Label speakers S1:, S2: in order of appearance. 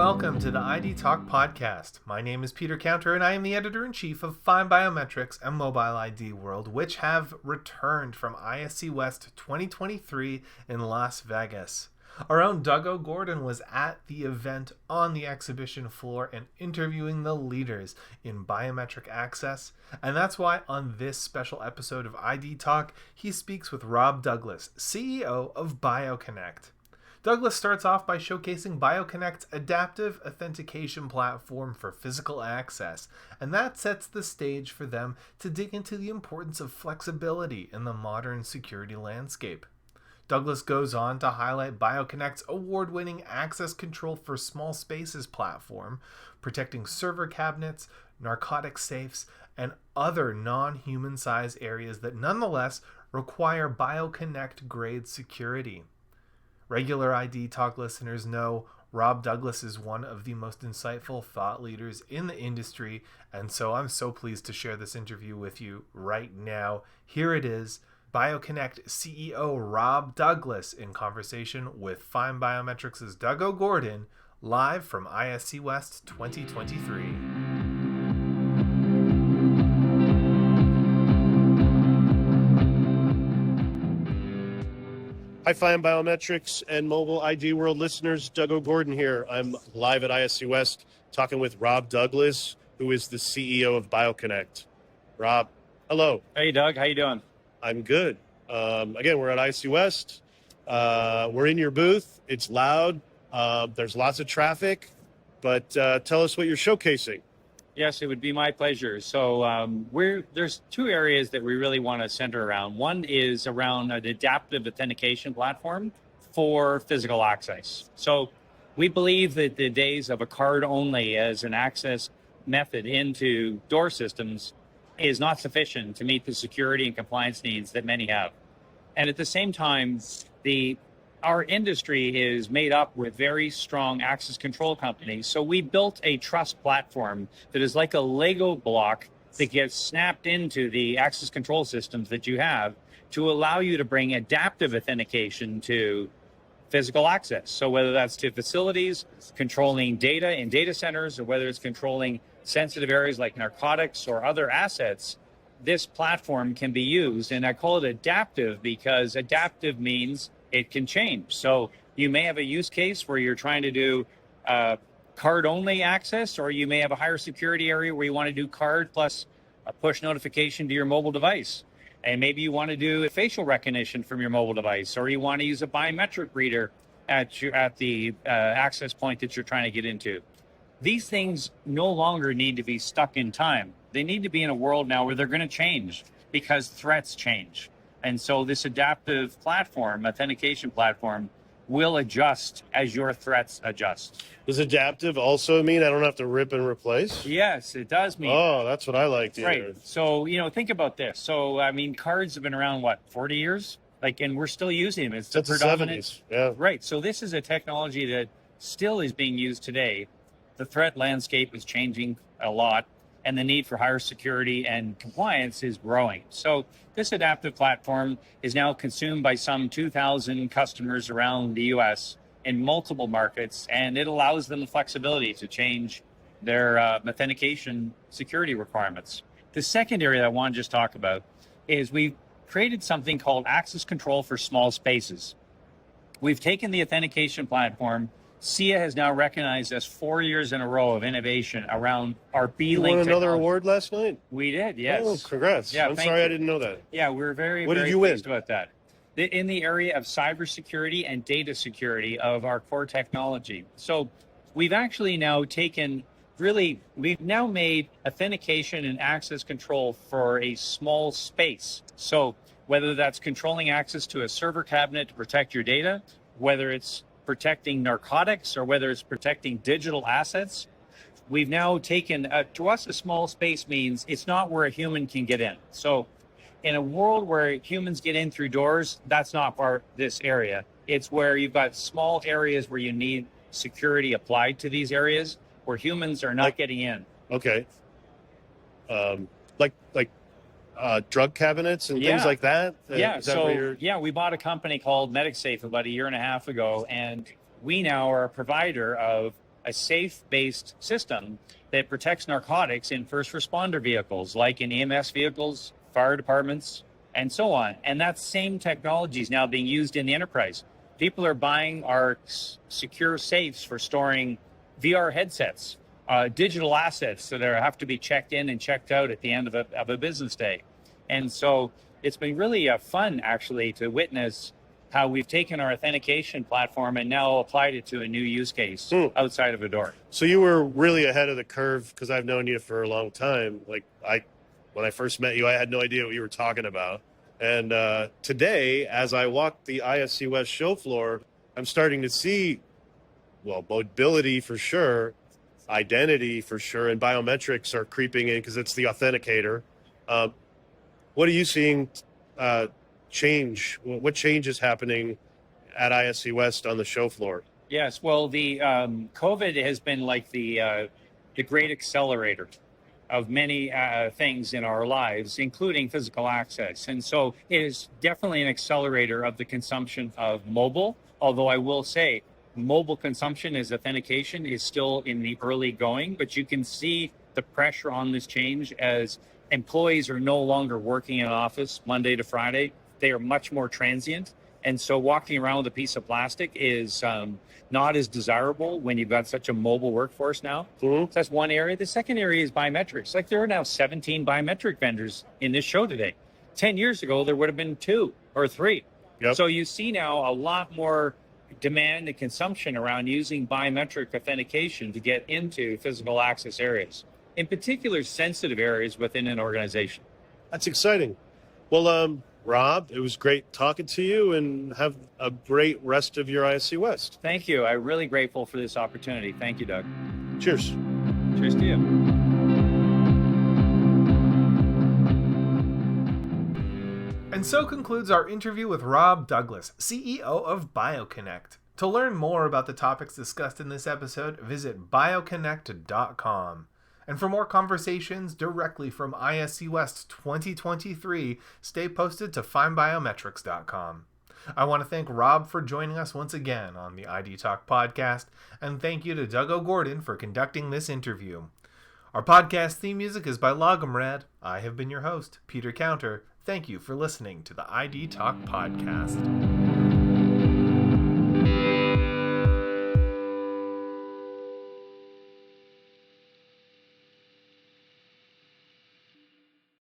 S1: welcome to the ID Talk podcast. My name is Peter Counter and I am the editor-in-chief of FindBiometrics and Mobile ID World, which have returned from ISC West 2023 in Las Vegas. Our own Doug OGorden was at the event on the exhibition floor and interviewing the leaders in biometric access, and that's why on this special episode of ID Talk, he speaks with Rob Douglas, CEO of BioConnect. Douglas starts off by showcasing BioConnect's adaptive authentication platform for physical access, and that sets the stage for them to dig into the importance of flexibility in the modern security landscape. Douglas goes on to highlight BioConnect's award-winning access control for small spaces platform, protecting server cabinets, narcotic safes, and other non-human size areas that nonetheless require BioConnect-grade security. Regular ID Talk listeners know Rob Douglas is one of the most insightful thought leaders in the industry, and so I'm so pleased to share this interview with you right now. Here it is, BioConnect CEO Rob Douglas in conversation with FindBiometrics' Doug OGorden, live from ISC West 2023.
S2: Hi, FindBiometrics and Mobile ID World listeners. Doug OGorden here. I'm live at ISC West talking with Rob Douglas, who is the CEO of BioConnect. Rob, hello.
S3: Hey, Doug. How you doing?
S2: I'm good. Again, we're at ISC West. We're in your booth. It's loud. There's lots of traffic. But tell us what you're showcasing.
S3: Yes, it would be my pleasure. So there's two areas that we really want to center around. One is around an adaptive authentication platform for physical access. So we believe that the days of a card only as an access method into door systems is not sufficient to meet the security and compliance needs that many have. And at the same time, our industry is made up with very strong access control companies. So we built a trust platform that is like a Lego block that gets snapped into the access control systems that you have to allow you to bring adaptive authentication to physical access. So whether that's to facilities, controlling data in data centers, or whether it's controlling sensitive areas like narcotics or other assets, this platform can be used. And I call it adaptive because adaptive means it can change. So you may have a use case where you're trying to do card-only access, or you may have a higher security area where you want to do card plus a push notification to your mobile device. And maybe you want to do a facial recognition from your mobile device, or you want to use a biometric reader at the access point that you're trying to get into. These things no longer need to be stuck in time. They need to be in a world now where they're going to change because threats change. And so this adaptive platform, authentication platform, will adjust as your threats adjust.
S2: Does adaptive also mean I don't have to rip and replace?
S3: Yes, it does mean.
S2: Oh, that's what I like to hear.
S3: Right. So, think about this. So, cards have been around, 40 years? And we're still using them. It's the predominant.
S2: 70s. Yeah.
S3: Right. So this is a technology that still is being used today. The threat landscape is changing a lot, and the need for higher security and compliance is growing. So this adaptive platform is now consumed by some 2,000 customers around the U.S. in multiple markets, and it allows them the flexibility to change their authentication security requirements. The second area that I want to just talk about is we've created something called access control for small spaces. We've taken the authentication platform. SIA has now recognized us 4 years in a row of innovation around our B-Link
S2: You won another
S3: technology.
S2: award last night?
S3: We did, yes.
S2: Oh, congrats.
S3: Yeah,
S2: I'm
S3: thank
S2: sorry
S3: you.
S2: I didn't know that.
S3: Yeah, we're very,
S2: What did
S3: very
S2: you win?
S3: pleased about that. In the area of cybersecurity and data security of our core technology. So we've actually now we've now made authentication and access control for a small space. So whether that's controlling access to a server cabinet to protect your data, whether it's protecting narcotics, or whether it's protecting digital assets, we've now taken, to us, a small space means it's not where a human can get in. So in a world where humans get in through doors, that's not this area. It's where you've got small areas where you need security applied to these areas where humans are not getting in.
S2: Okay. Like drug cabinets and things like that?
S3: We bought a company called MedicSafe about a year and a half ago, and we now are a provider of a safe-based system that protects narcotics in first responder vehicles, like in EMS vehicles, fire departments, and so on. And that same technology is now being used in the enterprise. People are buying our secure safes for storing VR headsets, digital assets that have to be checked in and checked out at the end of a business day. And so it's been really fun, actually, to witness how we've taken our authentication platform and now applied it to a new use case outside of a door.
S2: So you were really ahead of the curve, because I've known you for a long time. Like when I first met you, I had no idea what you were talking about. And today, as I walk the ISC West show floor, I'm starting to see, well, mobility for sure, identity for sure, and biometrics are creeping in because it's the authenticator. What are you seeing change? What change is happening at ISC West on the show floor?
S3: Yes, well, the COVID has been like the great accelerator of many things in our lives, including physical access. And so it is definitely an accelerator of the consumption of mobile, although I will say mobile consumption as authentication is still in the early going, but you can see the pressure on this change as employees are no longer working in an office Monday to Friday. They are much more transient. And so walking around with a piece of plastic is not as desirable when you've got such a mobile workforce now. So that's one area. The second area is biometrics. Like there are now 17 biometric vendors in this show today. 10 years ago, there would have been 2 or 3.
S2: Yep.
S3: So you see now a lot more demand and consumption around using biometric authentication to get into physical access areas, in particular sensitive areas within an organization.
S2: That's exciting. Well, Rob, it was great talking to you, and have a great rest of your ISC West.
S3: Thank you. I'm really grateful for this opportunity. Thank you, Doug.
S2: Cheers.
S3: Cheers to you.
S1: And so concludes our interview with Rob Douglas, CEO of BioConnect. To learn more about the topics discussed in this episode, visit bioconnect.com. And for more conversations directly from ISC West 2023, stay posted to FindBiometrics.com. I want to thank Rob for joining us once again on the ID Talk podcast, and thank you to Doug OGorden for conducting this interview. Our podcast theme music is by Logomrad. I have been your host, Peter Counter. Thank you for listening to the ID Talk podcast.